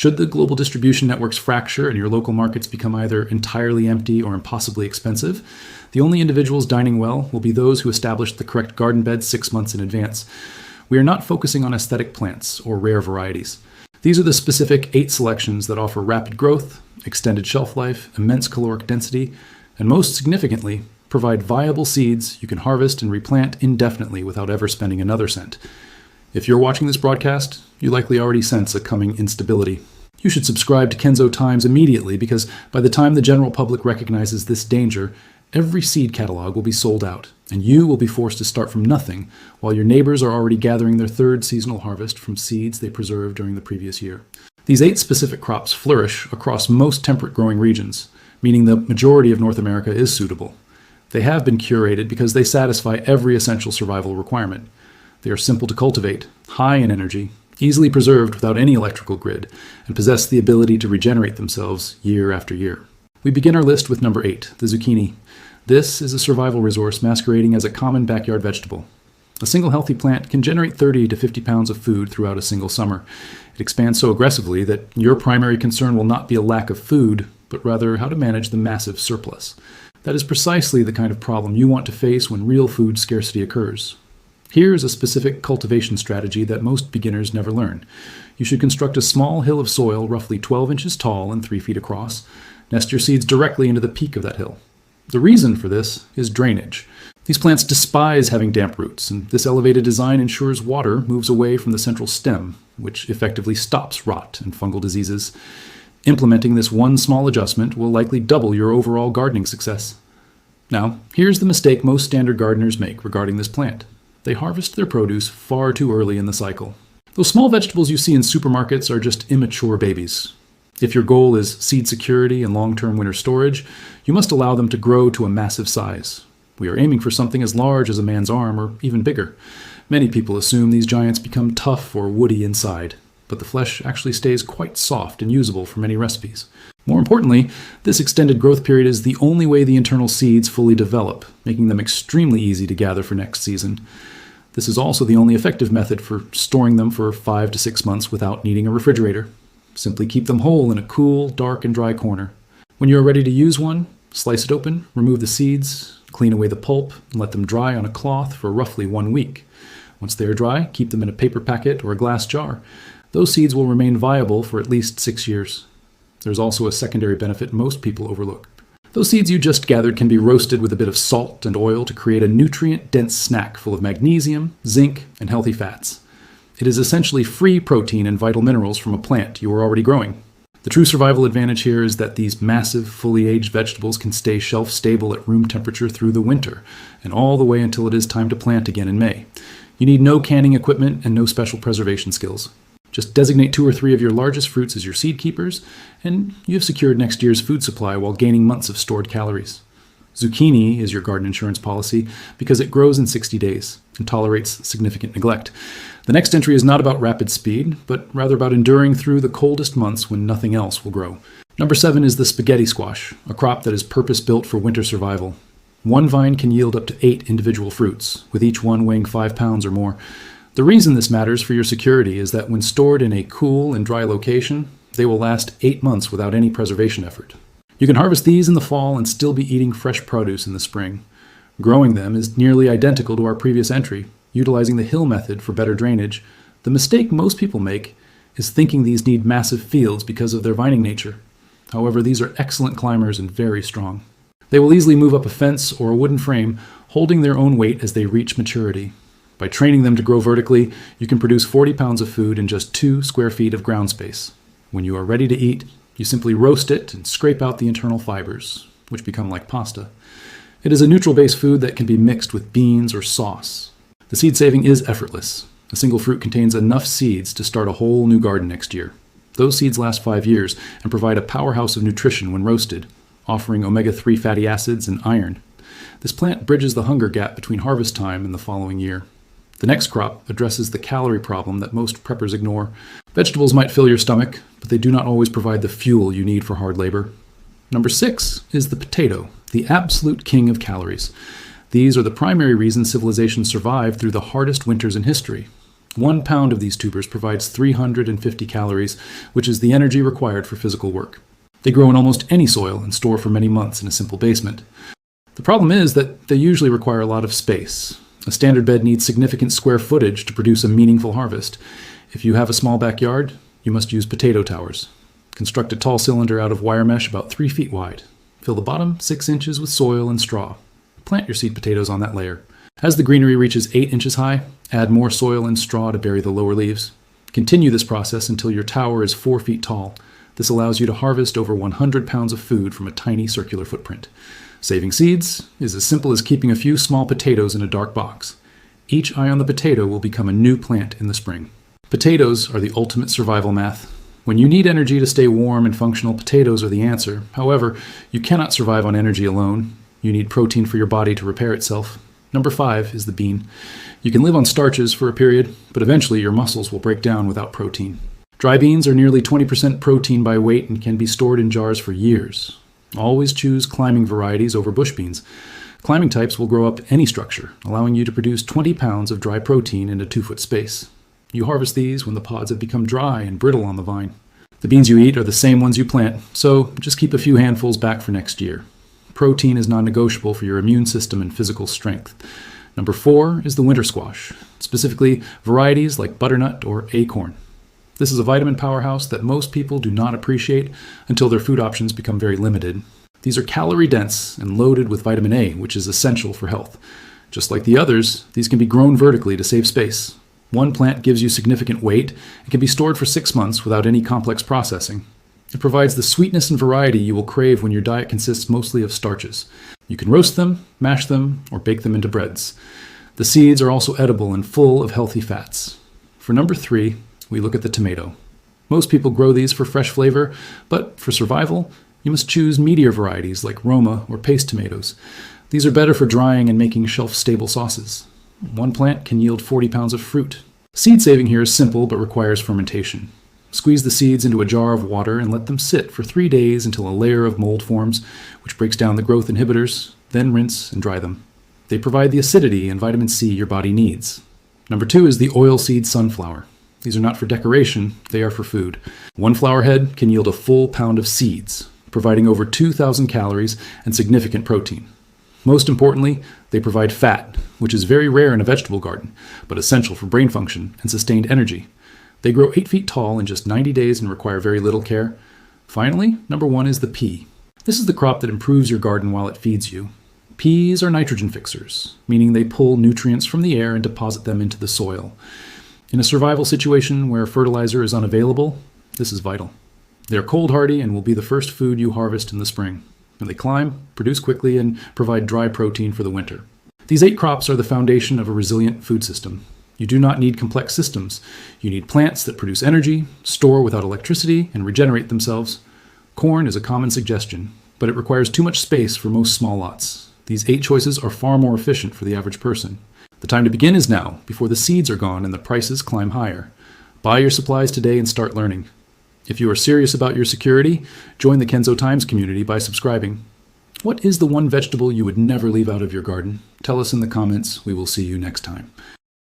Should the global distribution networks fracture and your local markets become either entirely empty or impossibly expensive, the only individuals dining well will be those who established the correct garden bed 6 months in advance. We are not focusing on aesthetic plants or rare varieties. These are the specific 8 selections that offer rapid growth, extended shelf life, immense caloric density, and most significantly, provide viable seeds you can harvest and replant indefinitely without ever spending another cent. If you're watching this broadcast, you likely already sense a coming instability. You should subscribe to Kenzo Times immediately because by the time the general public recognizes this danger, every seed catalog will be sold out, and you will be forced to start from nothing while your neighbors are already gathering their 3rd seasonal harvest from seeds they preserved during the previous year. These 8 specific crops flourish across most temperate growing regions, meaning the majority of North America is suitable. They have been curated because they satisfy every essential survival requirement. They are simple to cultivate, high in energy, easily preserved without any electrical grid, and possess the ability to regenerate themselves year after year. We begin our list with number 8, the zucchini. This is a survival resource masquerading as a common backyard vegetable. A single healthy plant can generate 30 to 50 pounds of food throughout a single summer. It expands so aggressively that your primary concern will not be a lack of food, but rather how to manage the massive surplus. That is precisely the kind of problem you want to face when real food scarcity occurs. Here's a specific cultivation strategy that most beginners never learn. You should construct a small hill of soil roughly 12 inches tall and 3 feet across. Nest your seeds directly into the peak of that hill. The reason for this is drainage. These plants despise having damp roots, and this elevated design ensures water moves away from the central stem, which effectively stops rot and fungal diseases. Implementing this one small adjustment will likely double your overall gardening success. Now, here's the mistake most standard gardeners make regarding this plant. They harvest their produce far too early in the cycle. Those small vegetables you see in supermarkets are just immature babies. If your goal is seed security and long-term winter storage, you must allow them to grow to a massive size. We are aiming for something as large as a man's arm or even bigger. Many people assume these giants become tough or woody inside, but the flesh actually stays quite soft and usable for many recipes. More importantly, this extended growth period is the only way the internal seeds fully develop, making them extremely easy to gather for next season. This is also the only effective method for storing them for 5 to 6 months without needing a refrigerator. Simply keep them whole in a cool, dark, and dry corner. When you are ready to use one, slice it open, remove the seeds, clean away the pulp, and let them dry on a cloth for roughly 1 week. Once they are dry, keep them in a paper packet or a glass jar. Those seeds will remain viable for at least 6 years. There's also a secondary benefit most people overlook. Those seeds you just gathered can be roasted with a bit of salt and oil to create a nutrient-dense snack full of magnesium, zinc, and healthy fats. It is essentially free protein and vital minerals from a plant you are already growing. The true survival advantage here is that these massive, fully aged vegetables can stay shelf-stable at room temperature through the winter, and all the way until it is time to plant again in May. You need no canning equipment and no special preservation skills. Just designate 2 or 3 of your largest fruits as your seed keepers, and you have secured next year's food supply while gaining months of stored calories. Zucchini is your garden insurance policy because it grows in 60 days and tolerates significant neglect. The next entry is not about rapid speed, but rather about enduring through the coldest months when nothing else will grow. Number 7 is the spaghetti squash, a crop that is purpose-built for winter survival. One vine can yield up to 8 individual fruits, with each one weighing 5 pounds or more. The reason this matters for your security is that when stored in a cool and dry location, they will last 8 months without any preservation effort. You can harvest these in the fall and still be eating fresh produce in the spring. Growing them is nearly identical to our previous entry, utilizing the hill method for better drainage. The mistake most people make is thinking these need massive fields because of their vining nature. However, these are excellent climbers and very strong. They will easily move up a fence or a wooden frame, holding their own weight as they reach maturity. By training them to grow vertically, you can produce 40 pounds of food in just 2 square feet of ground space. When you are ready to eat, you simply roast it and scrape out the internal fibers, which become like pasta. It is a neutral-based food that can be mixed with beans or sauce. The seed saving is effortless. A single fruit contains enough seeds to start a whole new garden next year. Those seeds last 5 years and provide a powerhouse of nutrition when roasted, offering omega-3 fatty acids and iron. This plant bridges the hunger gap between harvest time and the following year. The next crop addresses the calorie problem that most preppers ignore. Vegetables might fill your stomach, but they do not always provide the fuel you need for hard labor. Number 6 is the potato, the absolute king of calories. These are the primary reasons civilization survived through the hardest winters in history. 1 pound of these tubers provides 350 calories, which is the energy required for physical work. They grow in almost any soil and store for many months in a simple basement. The problem is that they usually require a lot of space. A standard bed needs significant square footage to produce a meaningful harvest. If you have a small backyard, you must use potato towers. Construct a tall cylinder out of wire mesh about 3 feet wide. Fill the bottom 6 inches with soil and straw. Plant your seed potatoes on that layer. As the greenery reaches 8 inches high, add more soil and straw to bury the lower leaves. Continue this process until your tower is 4 feet tall. This allows you to harvest over 100 pounds of food from a tiny circular footprint. Saving seeds is as simple as keeping a few small potatoes in a dark box. Each eye on the potato will become a new plant in the spring. Potatoes are the ultimate survival math. When you need energy to stay warm and functional, potatoes are the answer. However, you cannot survive on energy alone. You need protein for your body to repair itself. Number 5 is the bean. You can live on starches for a period, but eventually your muscles will break down without protein. Dry beans are nearly 20% protein by weight and can be stored in jars for years. Always choose climbing varieties over bush beans. Climbing types will grow up any structure, allowing you to produce 20 pounds of dry protein in a 2-foot space. You harvest these when the pods have become dry and brittle on the vine. The beans you eat are the same ones you plant, so just keep a few handfuls back for next year. Protein is non-negotiable for your immune system and physical strength. Number 4 is the winter squash, specifically varieties like butternut or acorn. This is a vitamin powerhouse that most people do not appreciate until their food options become very limited. These are calorie-dense and loaded with vitamin A, which is essential for health. Just like the others, these can be grown vertically to save space. One plant gives you significant weight and can be stored for 6 months without any complex processing. It provides the sweetness and variety you will crave when your diet consists mostly of starches. You can roast them, mash them, or bake them into breads. The seeds are also edible and full of healthy fats. For number 3, we look at the tomato. Most people grow these for fresh flavor, but for survival, you must choose meatier varieties like Roma or paste tomatoes. These are better for drying and making shelf-stable sauces. One plant can yield 40 pounds of fruit. Seed saving here is simple but requires fermentation. Squeeze the seeds into a jar of water and let them sit for 3 days until a layer of mold forms, which breaks down the growth inhibitors, then rinse and dry them. They provide the acidity and vitamin C your body needs. Number 2 is the oilseed sunflower. These are not for decoration, they are for food. One flower head can yield a full pound of seeds, providing over 2,000 calories and significant protein. Most importantly, they provide fat, which is very rare in a vegetable garden, but essential for brain function and sustained energy. They grow 8 feet tall in just 90 days and require very little care. Finally, number 1 is the pea. This is the crop that improves your garden while it feeds you. Peas are nitrogen fixers, meaning they pull nutrients from the air and deposit them into the soil. In a survival situation where fertilizer is unavailable, this is vital. They are cold hardy and will be the first food you harvest in the spring. And they climb, produce quickly, and provide dry protein for the winter. These 8 crops are the foundation of a resilient food system. You do not need complex systems. You need plants that produce energy, store without electricity, and regenerate themselves. Corn is a common suggestion, but it requires too much space for most small lots. These 8 choices are far more efficient for the average person. The time to begin is now, before the seeds are gone and the prices climb higher. Buy your supplies today and start learning. If you are serious about your security, join the Kenzo Times community by subscribing. What is the one vegetable you would never leave out of your garden? Tell us in the comments. We will see you next time.